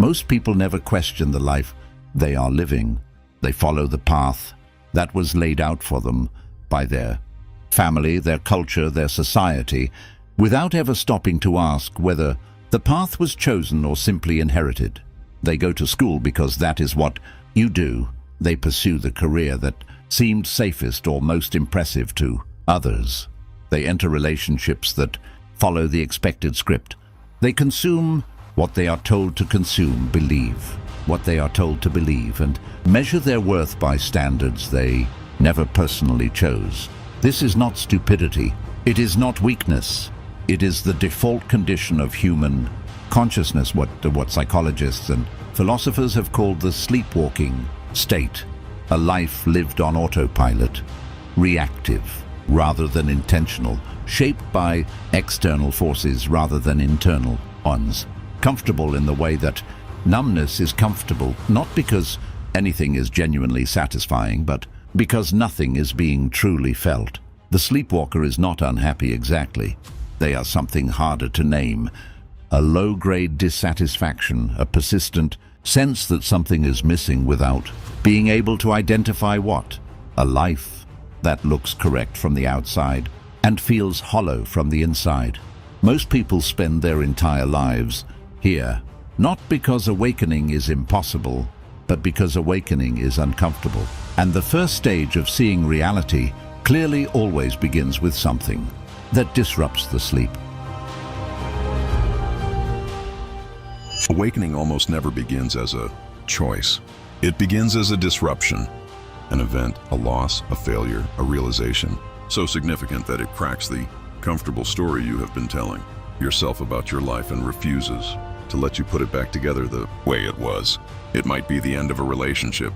Most people never question the life they are living. They follow the path that was laid out for them by their family, their culture, their society, without ever stopping to ask whether the path was chosen or simply inherited. They go to school because that is what you do. They pursue the career that seemed safest or most impressive to others. They enter relationships that follow the expected script. They consume what they are told to consume, believe what they are told to believe, and measure their worth by standards they never personally chose. This is not stupidity. It is not weakness. It is the default condition of human consciousness, what psychologists and philosophers have called the sleepwalking state, a life lived on autopilot, reactive rather than intentional, shaped by external forces rather than internal ones, comfortable in the way that numbness is comfortable, not because anything is genuinely satisfying, but because nothing is being truly felt. The sleepwalker is not unhappy exactly. They are something harder to name. A low-grade dissatisfaction, a persistent sense that something is missing without being able to identify what. A life that looks correct from the outside and feels hollow from the inside. Most people spend their entire lives here, not because awakening is impossible, but because awakening is uncomfortable. And the first stage of seeing reality clearly always begins with something that disrupts the sleep. Awakening almost never begins as a choice. It begins as a disruption, an event, a loss, a failure, a realization, so significant that it cracks the comfortable story you have been telling yourself about your life and refuses to let you put it back together the way it was. It might be the end of a relationship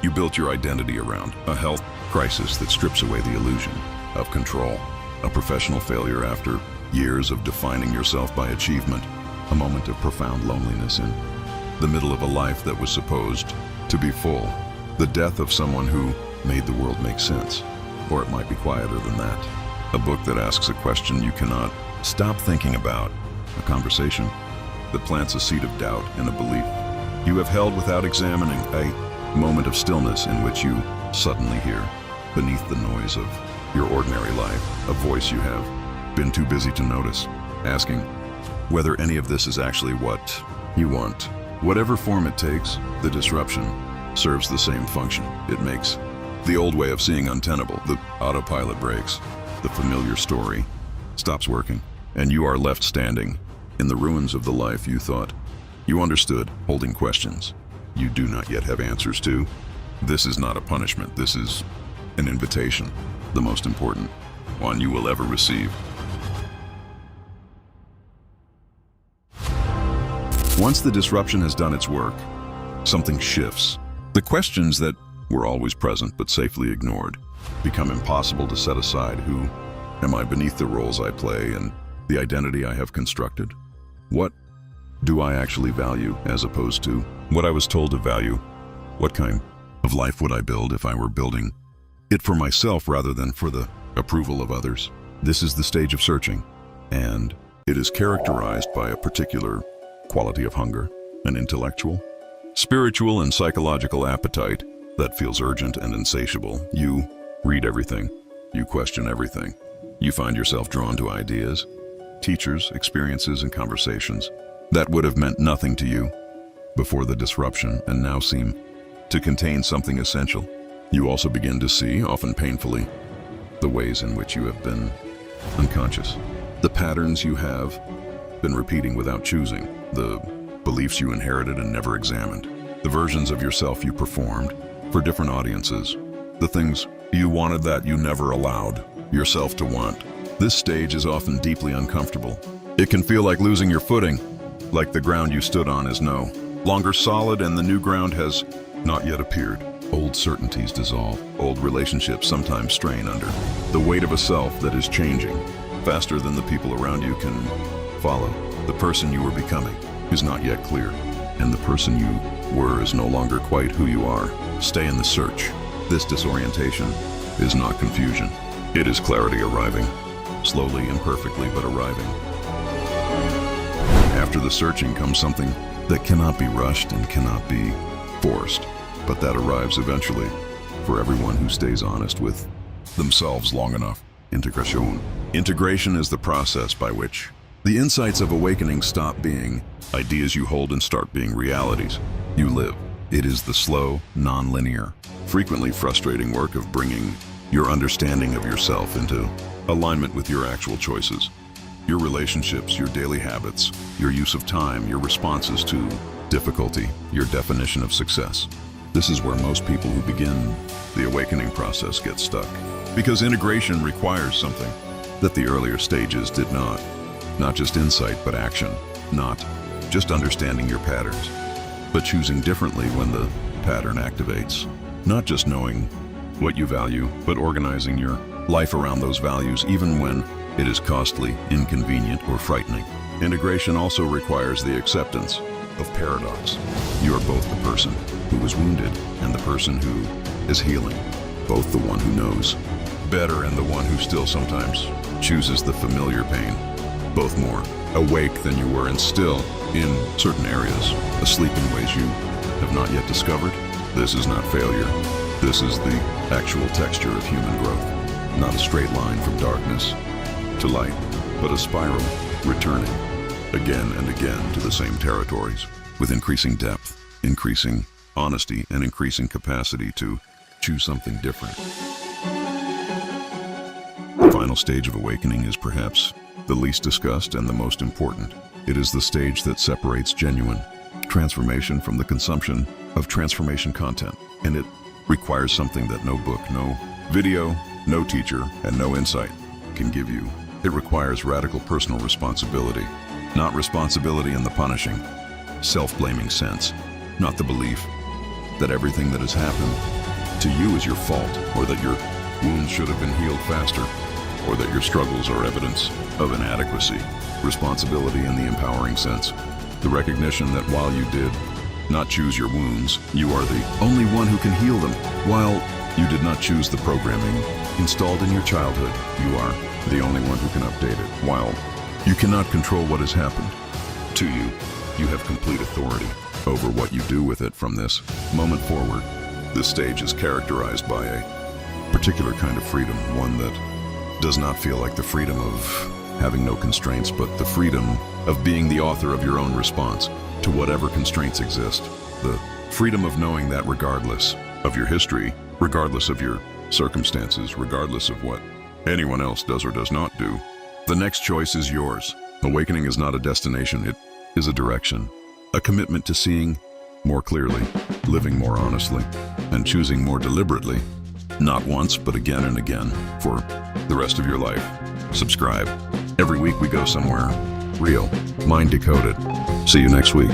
you built your identity around, a health crisis that strips away the illusion of control, a professional failure after years of defining yourself by achievement, a moment of profound loneliness in the middle of a life that was supposed to be full, the death of someone who made the world make sense. Or it might be quieter than that, a book that asks a question you cannot stop thinking about, a conversation that plants a seed of doubt and a belief you have held without examining, a moment of stillness in which you suddenly hear, beneath the noise of your ordinary life, a voice you have been too busy to notice, asking whether any of this is actually what you want. Whatever form it takes, the disruption serves the same function. It makes the old way of seeing untenable. The autopilot breaks, the familiar story stops working, and you are left standing in the ruins of the life you thought you understood, holding questions you do not yet have answers to. This is not a punishment. This is an invitation, the most important one you will ever receive. Once the disruption has done its work, something shifts. The questions that were always present but safely ignored become impossible to set aside. Who am I beneath the roles I play and the identity I have constructed? What do I actually value as opposed to what I was told to value? What kind of life would I build if I were building it for myself rather than for the approval of others? This is the stage of searching, and it is characterized by a particular quality of hunger, an intellectual, spiritual, and psychological appetite that feels urgent and insatiable. You read everything, you question everything. You find yourself drawn to ideas, teachers, experiences, and conversations that would have meant nothing to you before the disruption and now seem to contain something essential. You also begin to see, often painfully, the ways in which you have been unconscious, the patterns you have been repeating without choosing, the beliefs you inherited and never examined, the versions of yourself you performed for different audiences, the things you wanted that you never allowed yourself to want. This stage is often deeply uncomfortable. It can feel like losing your footing, like the ground you stood on is no longer solid and the new ground has not yet appeared. Old certainties dissolve. Old relationships sometimes strain under the weight of a self that is changing faster than the people around you can follow. The person you were becoming is not yet clear, and the person you were is no longer quite who you are. Stay in the search. This disorientation is not confusion. It is clarity arriving, slowly and perfectly, but arriving. After the searching comes something that cannot be rushed and cannot be forced, but that arrives eventually for everyone who stays honest with themselves long enough. Integration. Integration is the process by which the insights of awakening stop being ideas you hold and start being realities you live. It is the slow, non-linear, frequently frustrating work of bringing your understanding of yourself into alignment with your actual choices, your relationships, your daily habits, your use of time, your responses to difficulty, your definition of success. This is where most people who begin the awakening process get stuck, because integration requires something that the earlier stages did not. Not just insight, but action. Not just understanding your patterns, but choosing differently when the pattern activates. Not just knowing what you value, but organizing your life around those values, even when it is costly, inconvenient, or frightening. Integration also requires the acceptance of paradox. You are both the person who was wounded and the person who is healing, both the one who knows better and the one who still sometimes chooses the familiar pain, both more awake than you were and still, in certain areas, asleep in ways you have not yet discovered. This is not failure. This is the actual texture of human growth, not a straight line from darkness to light, but a spiral returning again and again to the same territories, with increasing depth, increasing honesty, and increasing capacity to choose something different. The final stage of awakening is perhaps the least discussed and the most important. It is the stage that separates genuine transformation from the consumption of transformation content, and it requires something that no book, no video, no teacher, and no insight can give you. It requires radical personal responsibility, not responsibility in the punishing, self-blaming sense, not the belief that everything that has happened to you is your fault, or that your wounds should have been healed faster, or that your struggles are evidence of inadequacy. Responsibility in the empowering sense, the recognition that while you did not choose your wounds, you are the only one who can heal them. While you did not choose the programming installed in your childhood, you are the only one who can update it. While you cannot control what has happened to you, you have complete authority over what you do with it from this moment forward. This stage is characterized by a particular kind of freedom, one that does not feel like the freedom of having no constraints, but the freedom of being the author of your own response to whatever constraints exist. The freedom of knowing that regardless of your history, regardless of your circumstances, regardless of what anyone else does or does not do, the next choice is yours. Awakening is not a destination, it is a direction, a commitment to seeing more clearly, living more honestly, and choosing more deliberately, not once, but again and again, for the rest of your life. Subscribe. Every week we go somewhere real. Mind Decoded. See you next week.